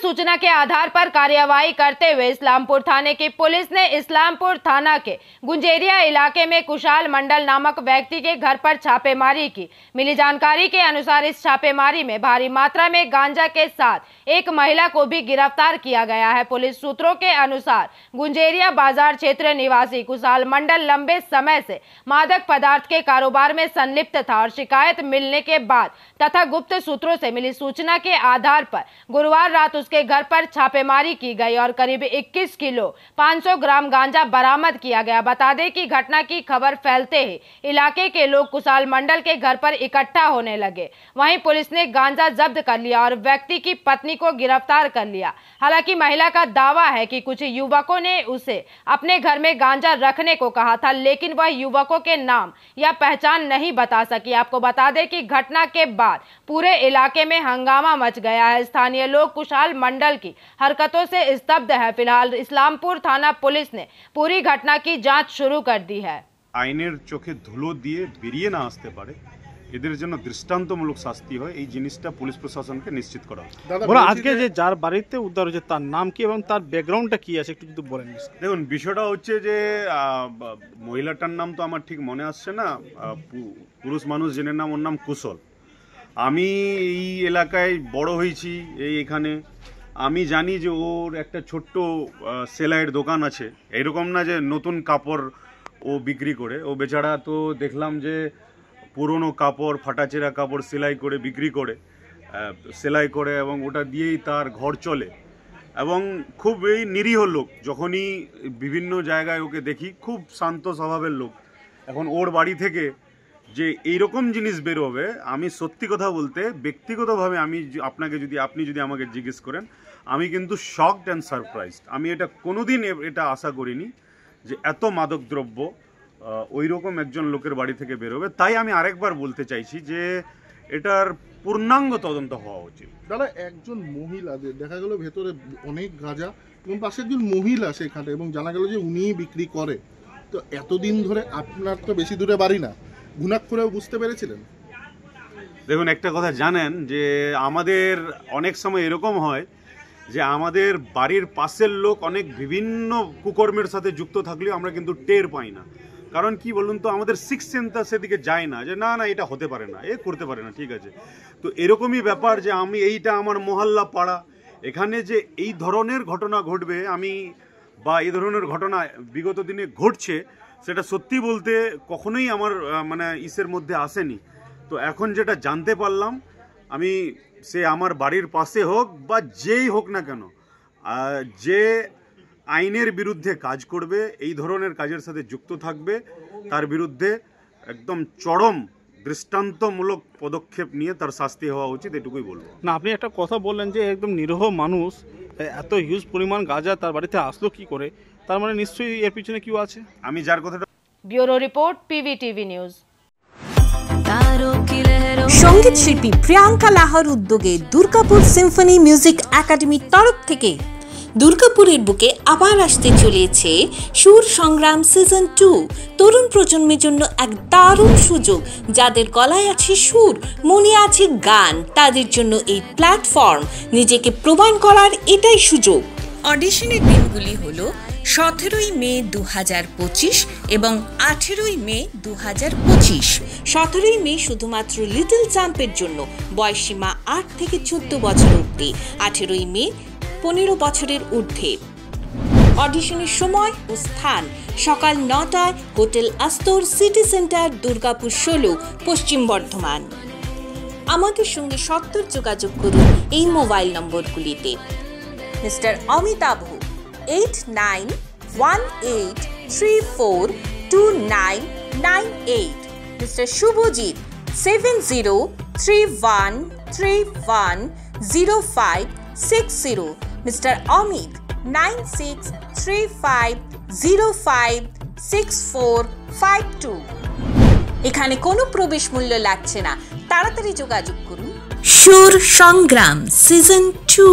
सूचना के आधार पर कार्यवाही करते हुए इस्लामपुर थाने की पुलिस ने इस्लामपुर थाना के गुंजेरिया इलाके में कुशाल मंडल नामक व्यक्ति के घर पर छापेमारी की। मिली जानकारी के अनुसार इस छापेमारी में भारी मात्रा में गांजा के साथ एक महिला को भी गिरफ्तार किया गया है। पुलिस सूत्रों के अनुसार गुंजेरिया बाजार क्षेत्र निवासी कुशाल मंडल लंबे समय से मादक पदार्थ के कारोबार में संलिप्त था और शिकायत मिलने के बाद तथा गुप्त सूत्रों से मिली सूचना के आधार पर गुरुवार रात उसके घर पर छापेमारी की गई और करीब 21 किलो 500 ग्राम गांजा बरामद किया गया। बता दें कि घटना की खबर फैलते ही इलाके के लोग कुशाल मंडल के घर पर इकट्ठा होने लगे। वहीं पुलिस ने गांजा जब्त कर लिया और व्यक्ति की पत्नी को गिरफ्तार कर लिया। हालांकि महिला का दावा है कि कुछ युवकों ने उसे अपने घर में गांजा रखने को कहा था, लेकिन वह युवकों के नाम या पहचान नहीं बता सकी। आपको बता दें कि घटना के बाद पूरे इलाके में हंगामा मच गया है। स्थानीय लोग कुशाल मंडल की हरकतों से स्तब्ध है। फिलहाल इस्लामपुर थाना पुलिस ने पूरी घटना की जांच शुरू कर दी है। আইনের চোখে ধুলো দিয়ে বেরিয়ে না আসতে পারে এদের জন্য দৃষ্টান্তমূলক শাস্তি হয়, এই জিনিসটা পুলিশ প্রশাসনকে নিশ্চিত করা উচিত। বড় আজকে যে যার বাড়িতে উদ্ধার হয়েছে তার নাম কি এবং তার ব্যাকগ্রাউন্ডটা কি আছে একটু যদি বলেন। দেখুন, বিষয়টা হচ্ছে যে মহিলাটার নাম তো আমার ঠিক মনে আসছে না, পুরুষ মানুষ জেনের নাম, ওর নাম কুশল। আমি এই এলাকায় বড় হয়েছি, এখানে আমি জানি যে ওর একটা ছোট্ট সেলাইয়ের দোকান আছে। এরকম না যে নতুন কাপড় ও বিক্রি করে, ও বেচারা তো দেখলাম যে পুরনো কাপড়, ফাটাচেরা কাপড় সেলাই করে বিক্রি করে, সেলাই করে এবং ওটা দিয়েই তার ঘর চলে এবং খুব এই নিরীহ লোক। যখনই বিভিন্ন জায়গায় ওকে দেখি খুব শান্ত স্বভাবের লোক। এখন ওর বাড়ি থেকে যে এইরকম জিনিস বেরোবে, আমি সত্যি কথা বলতে ব্যক্তিগতভাবে আপনি যদি আমাকে জিজ্ঞেস করেন, আমি কিন্তু শকড অ্যান্ড সারপ্রাইজড। আমি এটা কোনোদিন এটা আশা করিনি যে এত মাদক দ্রব্য ওইরকম একজন লোকের বাড়ি থেকে বেরোবে। তাই আমি আরেকবার বলতে চাইছি যে এটার পূর্ণাঙ্গ তদন্ত হওয়া উচিত। দাদা, একজন মহিলা দেখা গেল ভেতরে অনেক গাঁজা এবং পাশে একজন মহিলা সেখানে, এবং জানা গেল যে উনিই বিক্রি করে। তো এতদিন ধরে আপনার তো বেশি দূরে বাড়ি না, গুনাক করেও বুঝতে পেরেছিলেন? দেখুন, একটা কথা জানেন যে আমাদের অনেক সময় এরকম হয় যে আমাদের বাড়ির পাশের লোক অনেক বিভিন্ন কুকর্মের সাথে যুক্ত থাকলেও আমরা কিন্তু টের পাই না। কারণ কি বলুন তো, আমাদের সিক্স সেন্সটা সেদিকে যায় না যে না এটা হতে পারে না, এ করতে পারে না, ঠিক আছে। তো এরকমই ব্যাপার যে আমি এইটা আমার মহল্লা পাড়া, এখানে যে এই ধরনের ঘটনা ঘটবে বা এই ধরনের ঘটনা বিগত দিনে ঘটছে, সেটা সত্যি বলতে কখনোই আমার ইসের মধ্যে আসেনি। তো এখন যেটা জানতে পারলাম, আমি সে আমার বাড়ির পাশে হোক বা যেই হোক না কেন, যে আইনের বিরুদ্ধে কাজ করবে, এই ধরনের কাজের সাথে যুক্ত থাকবে, তার বিরুদ্ধে একদম চরম দৃষ্টান্তমূলক পদক্ষেপ নিয়ে তার শাস্তি হওয়া উচিত, এটুকুই বলবো। না, আপনি একটা কথা বললেন যে একদম নিরীহ মানুষ এত হিউজ পরিমাণ গাঁজা তার বাড়িতে আসলো কি করে, তার মানে নিশ্চয়ই এর পিছনে কেউ আছে। আমি যার কথাটা। Bureau report, PVTV news. সঙ্গীত শিল্পী প্রিয়াঙ্কা লাহার উদ্যোগে দুর্গাপুর সিম্ফনি মিউজিক একাডেমির তরফ থেকে দুর্গাপুরের বুকে আবার আসতে চলেছে সুর সংগ্রাম সিজন 2। তরুণ প্রজন্মের জন্য এক দারুণ সুযোগ। যাদের গলায় আছে সুর, মনে আছে গান, তাদের জন্য এই প্ল্যাটফর্ম। নিজেকে প্রমাণ করার এটাই সুযোগ। অডিশনের দিনগুলি হলো 17ই মে 2025 এবং 18ই মে 2025। 17ই মে শুধুমাত্র লিটল চ্যাম্পের জন্য, বয়সীমা 8 থেকে 14 বছর অবধি। 18ই মে 15 বছরের ঊর্ধ্বে। অডিশনের সময় ও স্থান সকাল 9টায়, হোটেল আস্তর, সিটি সেন্টার, দুর্গাপুর 16, পশ্চিম বর্ধমান। আমাদের সঙ্গে সত্তর যোগাযোগ করুন এই মোবাইল নম্বরগুলিতে। Mister Amitabh 8918342998, mister Subhajit 7031310560, mister Amit 9635056452। এখানে কোনো প্রবেশ মূল্য লাগছে না, তাড়াতাড়ি যোগাযোগ করুন। সুর সংগ্রাম সিজন 2।